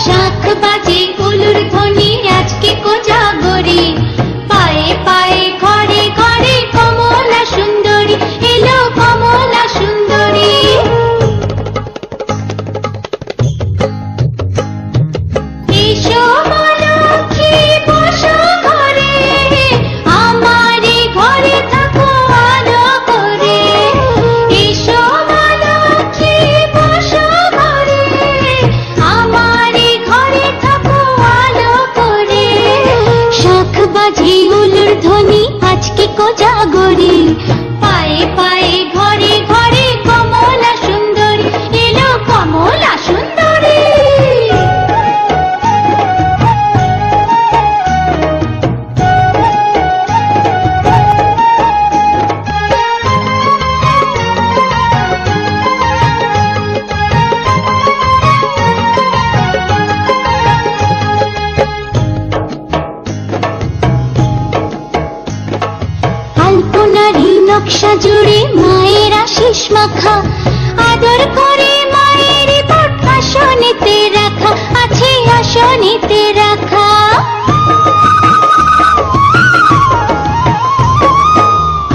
শাখ বাজে উলুর ধ্বনি আজকে কোজাগরি, পায়ে পায়ে ঘরে ঘরে কমলা সুন্দরী এলো কমলা সুন্দরী। এসো মা লক্ষ্মী বসো ঘরে, আমারে ঘরে থাকো আলো করে। এসো মা লক্ষ্মী বসো ঘরে, আমারে ঘরে থাকো আলো করে। শাখ বাজে উলুর ধ্বনি আজকে কোজাগরি, পায়ে পায়ে ঘরে ঘরে কমলা সুন্দরী এলো কমলা সুন্দরী। আলপনারি নকশা জুড়ে মায়ের আশিস মাখা, আদর করে মায়ের পট আসনেতে রাখা আছে আসনেতে রাখা।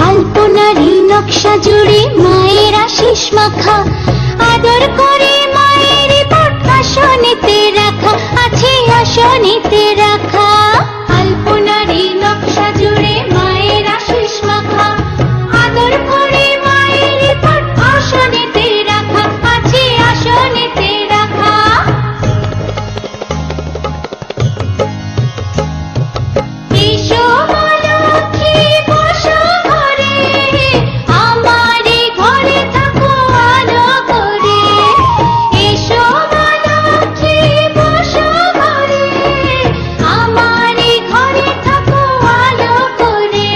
আলপনারি নকশা জুড়ে মায়ের আশিস মাখা, আদর করে মায়ের পট আসনেতে রাখা আছে আসনেতে রাখা। আলপনারি নকশা জুড়ে মায়ের আশিস মাখা, আদর করে মায়ের পট আসনেতে রাখা আছে আসনেতে রাখা। এসো মা লক্ষ্মী বসো ঘরে, আমারে ঘরে থাকো আলো করে। এসো মা লক্ষ্মী বসো ঘরে, আমারে ঘরে থাকো আলো করে।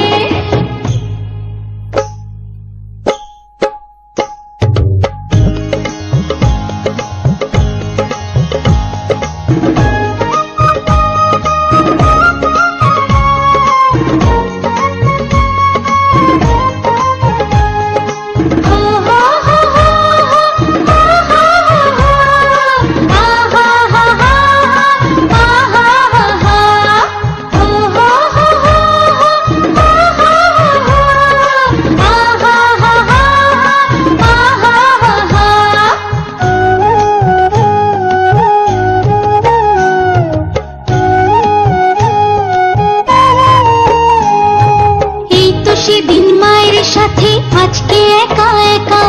সেদিন মায়ের সাথে আজকে একা একা,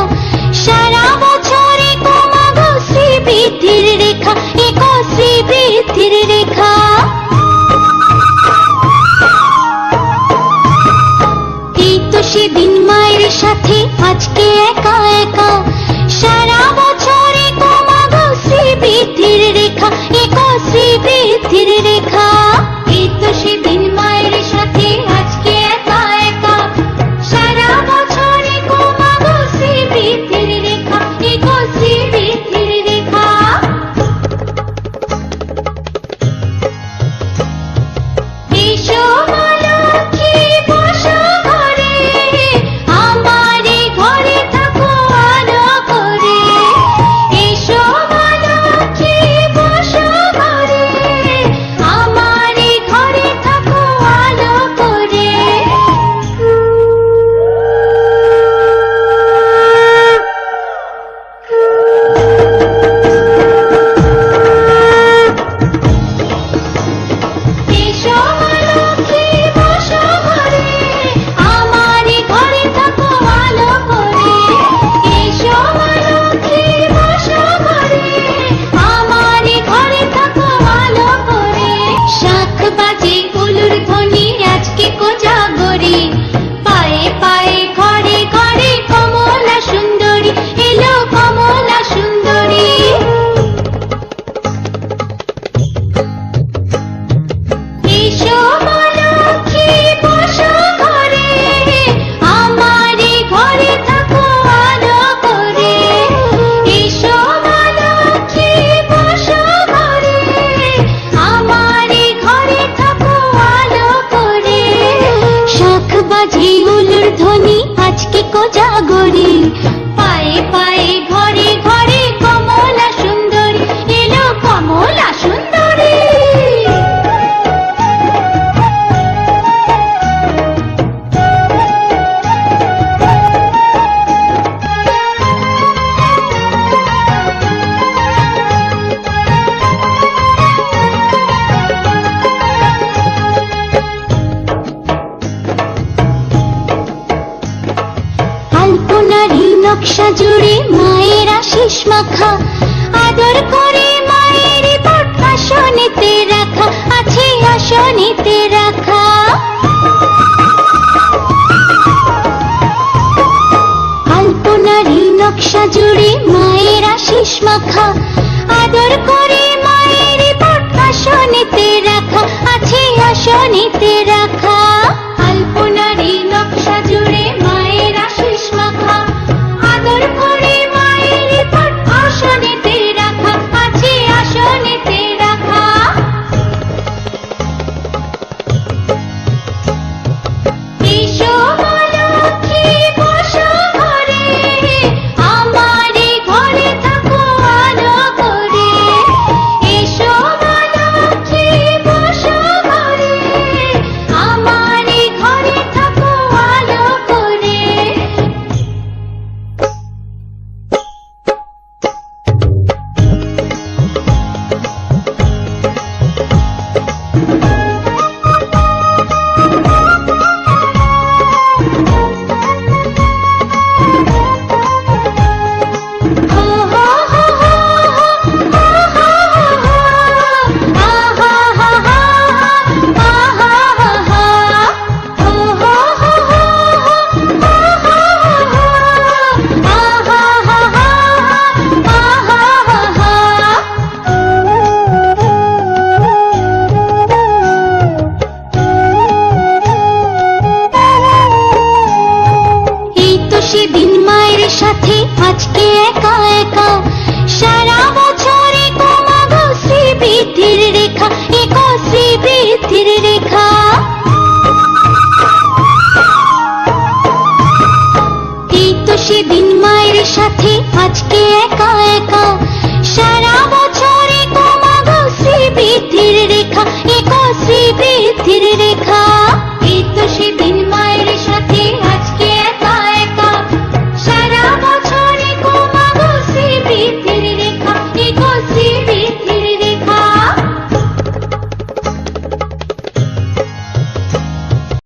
সারা বছরে কমাগো শ্রীবৃদ্ধির রেখা এগো শ্রীবৃদ্ধির রেখা। এই তো সেদিন মায়ের সাথে আজকে একা একা, সারা বছরে কমাগো শ্রীবৃদ্ধির রেখা এগো শ্রীবৃদ্ধির রেখা। এই তো সেদিন মায়ের সাথে আজকে একা একা, সারা বছরে কমাগো শ্রীবৃদ্ধির রেখা এগো শ্রীবৃদ্ধির রেখা। এসো মা লক্ষ্মী বসো ঘরে, আমারে ঘরে থাকো আলো করে। এসো মা লক্ষ্মী বসো ঘরে, আমারে ঘরে থাকো আলো করে। এসো মা লক্ষ্মী বসো ঘরে, আমারে ঘরে থাকো আলো করে। এসো মা লক্ষ্মী বসো ঘরে, আমারে ঘরে থাকো আলো করে। শাখ বাজে উলুর ধ্বনি আজকে কোজাগরি, পায়ে পায়ে ঘরে ঘরে কমলা সুন্দরী এলো কমলা সুন্দরী। এসো মা লক্ষ্মী বসো ঘরে, আমারে ঘরে থাকো আলো করে। এসো মা লক্ষ্মী বসো ঘরে, আমারে ঘরে থাকো আলো করে। শাখ বাজে উলুর ধ্বনি আজকে কোজাগরি, পায়ে পায়ে ঘরে ঘরে কমলা সুন্দরী এলো কমলা সুন্দরী। মাখা আদর করে মায়ের পট আসনেতে রাখা আছে আসনেতে রাখা আলপনারি নকশা জুড়ে মায়ের আশিস মাখা আদর করে মায়ের পট আসনেতে রাখা আছে আসনেতে রাখা আলপনারি নকশা জুড়ে মায়ের আশিস মাখা আদর করে মায়ের পট আসনেতে রাখা আছে আসনেতে রাখা এসো মা লক্ষ্মী বসো ঘরে আমারে ঘরে থাকো আলো করে এসো মা লক্ষ্মী বসো ঘরে আমারে ঘরে থাকো আলো করে সেদিন মায়ের সাথে আজকে একা একা সারা বছরে কমাগো শ্রীবৃদ্ধির রেখা এক শ্রীবৃদ্ধির রেখা এই তো সেদিন মায়ের সাথে আজকে একা একা সারা বছরে কমাগো শ্রীবৃদ্ধির রেখা এক শ্রীবৃদ্ধির রেখা